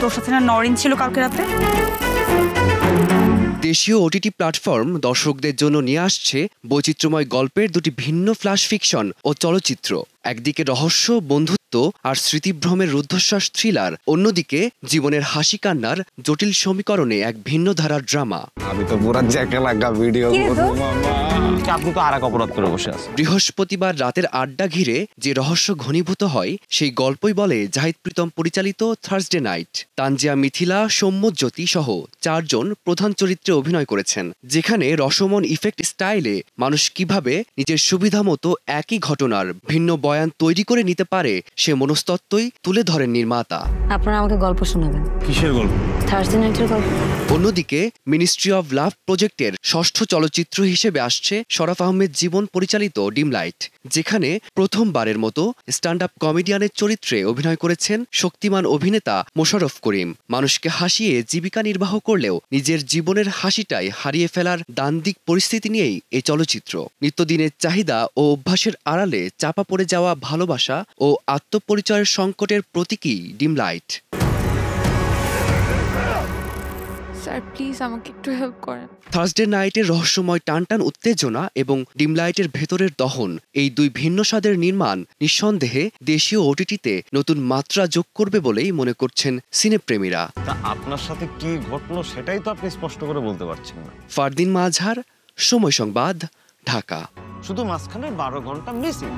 তোর সাথে না নরিন ছিল কালকে রাতে? দেশীয় ওটিটি প্ল্যাটফর্ম দর্শকদের জন্য নিয়ে আসছে বৈচিত্র্যময় গল্পের দুটি ভিন্ন ফ্ল্যাশ ফিকশন ও চলচ্চিত্র। একদিকে রহস্য, বন্ধুত্ব আর স্মৃতিভ্রমের রুদ্ধশ্বাস থ্রিলার, অন্যদিকে জীবনের হাসি কান্নার জটিল সমীকরণে এক ভিন্ন ধারার ড্রামা। আমি তো পুরা জ্যাকে লাগা ভিডিও করব মামা। আপনি তো আরেক অপরাধ করে বসে আছেন। বৃহস্পতিবার রাতের আড্ডা ঘিরে যে রহস্য ঘনীভূত হয় সেই গল্পই বলে জাহিদ প্রীতম পরিচালিত থার্সডে নাইট। তানজিয়া মিথিলা, সৌম্যজ্যোতি সহ 4 জন প্রধান চরিত্রে অভিনয় করেছেন, যেখানে রসমন ইফেক্ট স্টাইলে মানুষ কিভাবে নিজের সুবিধা মতো একই ঘটনার ভিন্ন বয়ান তৈরি করে নিতে পারে সে মনস্তত্ত্বই তুলে ধরেন নির্মাতা। আপনারা আমাকে গল্প শোনাবেন। কিসের গল্প? থার্সডে নাইটের গল্প। অন্যদিকে মিনিস্ট্রি অব লাভ প্রজেক্টের 6ষ্ঠ চলচ্চিত্র হিসেবে আসছে শরাফ আহমেদ জীবন পরিচালিত ডিম লাইট, যেখানে প্রথমবারের মতো স্ট্যান্ড আপ কমেডিয়ানের চরিত্রে অভিনয় করেছেন শক্তিমান অভিনেতা মোশাররফ করিম। মানুষকে হাসিয়ে জীবিকা নির্বাহ করলেও নিজের জীবনের হাসিটাই হারিয়ে ফেলার দ্বান্দ্বিক পরিস্থিতি নিয়েই এই চলচ্চিত্র। নিত্যদিনের চাহিদা ও অভ্যাসের আড়ালে চাপা পড়ে যাওয়া ভালোবাসা ও আত্মপরিচয়ের সংকটের প্রতীকই ডিম লাইট। স্যার প্লিজ আমাকে একটু হেল্প করেন। থার্সডে নাইটের রহস্যময় টানটান উত্তেজনা এবং ডিম লাইটের ভেতরের দহন, এই দুই ভিন্ন স্বাদের নির্মাণ নিঃসন্দেহে দেশীয় ওটিটিতে নতুন মাত্রা যোগ করবে বলেই মনে করছেন সিনেপ্রেমীরা। তা আপনার সাথে কি ঘটলো সেটাই তো আপনি স্পষ্ট করে বলতে পারছেন না। ফারদিন মাঝহার, সময় সংবাদ, ঢাকা। শুধু মাঝখানে 12 ঘন্টা মিসিং।